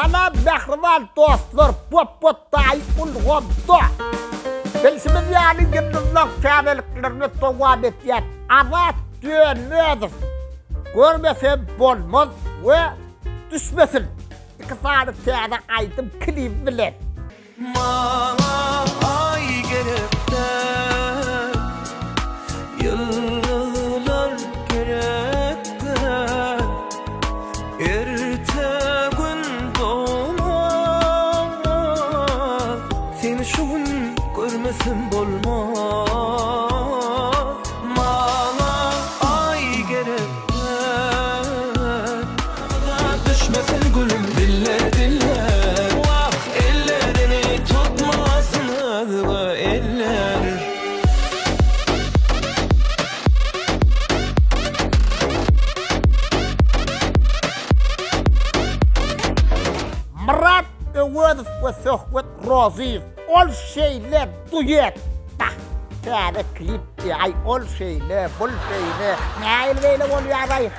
Sana mehriban dostlar, popotay ulgomda. Bilsimiz yani gündüzlük çareliklerini devam etiyat. Ama dönmedir. Görmesem bolmaz ve düşmesin. İki tane tane aydım klip bilen. Bana ay gerek de yıllar gerek de erte gün doğmaz seni şu gün görmesin bolmaz bana ay gerek de düşmesin gülüm diller diller vah ellerini tutmasın adıma eller. Murat Övödüz ve Söhbet Roziyev. Ol şeyler duyet. Bak. Tane klip diye. Ay ol şeyler, bul şeyler. Ne böyle oluyor ay.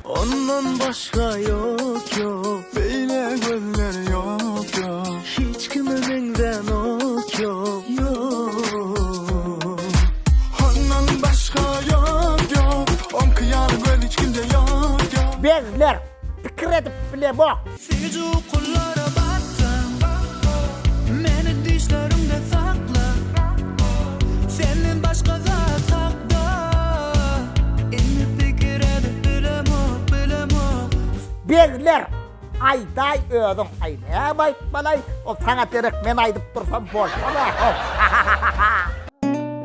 Ondan başka yok yok, böyle gözler yok yok, hiç kime benden ok yok yok. Ondan başka yok yok, on kıyar göl hiç kimde yok yok. Bezler. Fikir edip bile bak. Sicu kullara baktım, meni dişlerimde sakla. Senin başka zat sakla. İnip fikir edip bilemem. Bezler. Ayday ödüm. Ay ne baytmalay. O sana terek men aydıp dursam bol.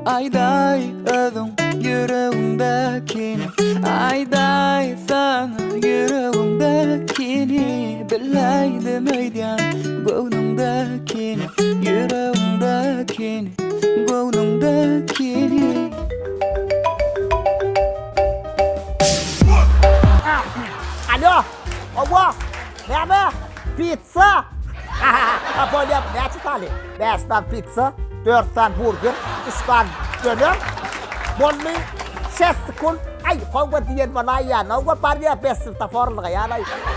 Ayday ödüm yüreğimdekini, ayday sana yüreğimdekini, bileydim eyden gönlümdekini, yüreğimdekini, gönlümdekini. Alo. Ova. Ne be? Pizza. Böyle yap. Ne çıkalım? 5 tane pizza, 4 tane burger, 3 tane döner. Bollu 6 sekund. Ay, kavga diyen bana ya. Kavga parya 5 sırta forluğa ya.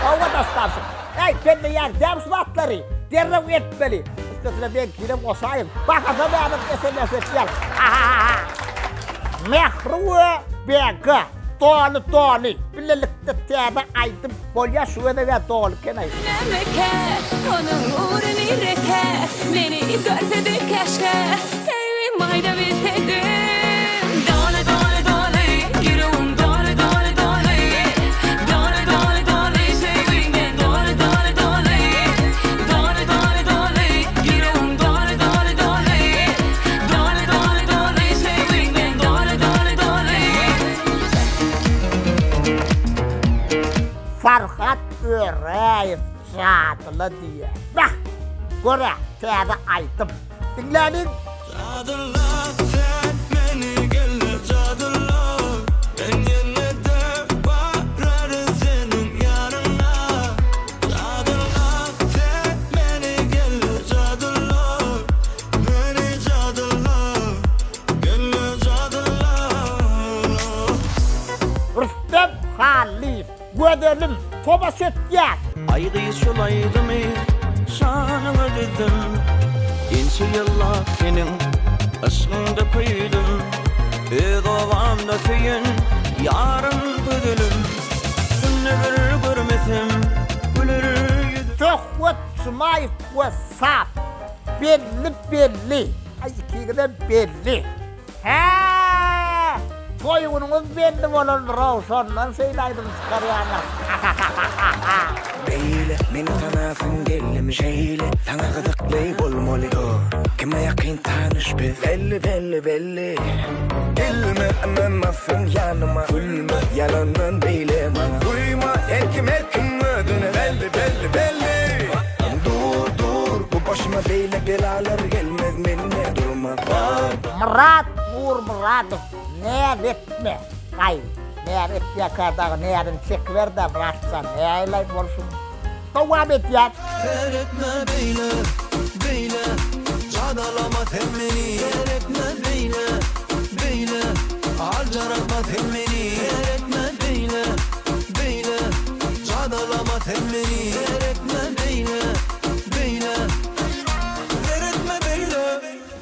Kavga da starsın. Ay, ben de yani demsvatları. Derrev etmeli. Üstesine ben girip koşayım. Bak adamı adım SMS etmeli. Mehruve Bega. Doğru. Birlikte tiyada aydım. Bolya şuvene ve doğru kenay. Memleket, onun uğrunu reke, beni görse de keşke, sevim ayda bilseydim. Dole dole dole, yüreğim dole dole dole, dole dole dole, sevimden dole dole dole, dole dole dole, yüreğim dole dole dole, dole dole dole, sevimden dole dole dole. Farhat Öreyev şatılı diye. Bak, göre tiyada aydım. Dinlenin. Cadırlar sen beni gelir cadırlar, ben yine de vararım senin yanına. Cadırlar sen beni gelir cadırlar, beni cadırlar, gelir cadırlar. Rüstem Halif. Gödelim. Toba sötyer. Aygıyı şolaydı mı şanını dedim, İnçi yıllar senin aşkında koydum, Egovamda söyün yarın güdülüm, Sünne bir görmesem gülür yüzüm. Söhbet Sümayif ve Sap. Belli. Ay ikiden belli. He. Soyunumuz belli olan Ravşan'dan söyleydiniz karıyanlar. Beyle, meni tanasın gelimi şeyle, sana kızıklay bolmalı. Kime yakın tanış belli. Gelme anlamasın yanıma, gülme yalandan beyle bana. Duyma erkim ödüne belli. Dur, bu başıma beyle belalar gelmez benimle durma. Murat Muradov. Ne etme. Ay. Ne et yakardağı ne yarın çekiver de bıraksan. Ne aylay bolsun. Devam et ya. Seyretme beyle, cadalama temmeni. Seyretme beyle, harcaratma temmeni. Seyretme beyle, cadalama temmeni. Sen beni veretme beyle, beyle, veretme beyle.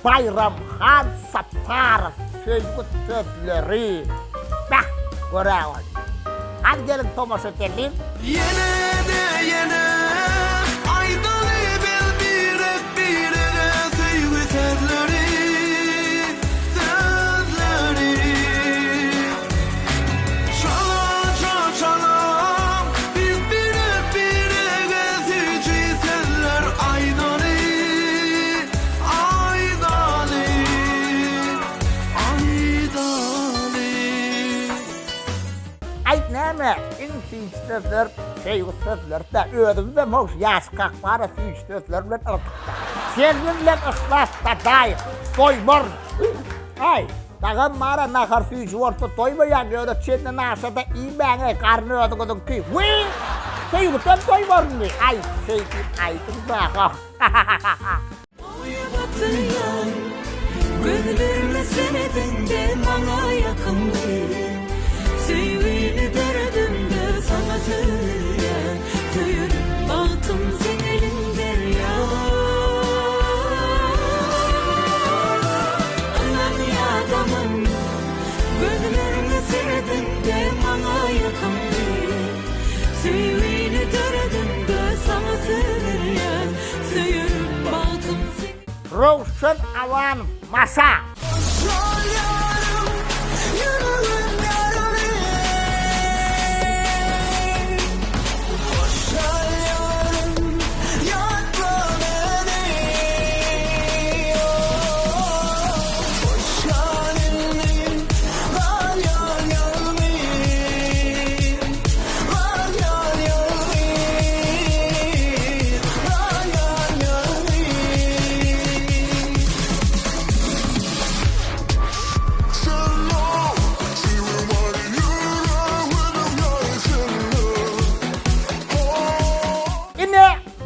Bayramxan Sattarov sözgü sözleri. Bak, göre ol. Hadi gelin tomos edelim. Yine de yine aydalı bir sevgi sözleri, sözleri. Çala çala biz bir gezici seller aydalı, aydalı, aydalı. Ayt näme? Iň süýç sözler, sevgi sözler de özümde moş ýaş kakbara süýç sözler bilen yrtykda. Sevgi bilen ıhlasda daýy, doýmar. Ay, dagam mara nahar süýç orta doýmaýan ýöne çende naşada iýmäňe garny ödügüdün ki. Wi! Sevgiden doýmarmy? Ay, sevgi aýtyn baga. Oya batıryan gözlerine senedinde bana yakındı. Sevgini derdimde sana söyleyen tüyürüm bahtım senin derya. Anam ya adamım gözlerine senedinde bana yakındı. Sevgini derdimde sana söyleyen tüyürüm bahtım senin. Rovşan awan masa.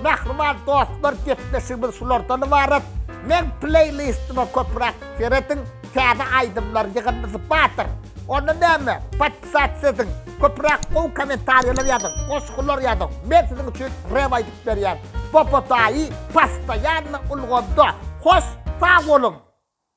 Mehriman dostlar, getmesimiz şulardan ibaret. Men playlistime köprak keretin, täze aýdymlar ýygyndyzy batır. Onu näme? Patsat edin. Köprak o kommentarylar ýazyň, goşgular ýazyň. Men siziň üçin rep aýdyp berýär. Popotaý pastaýanly ulganda. Hoş sag bolun.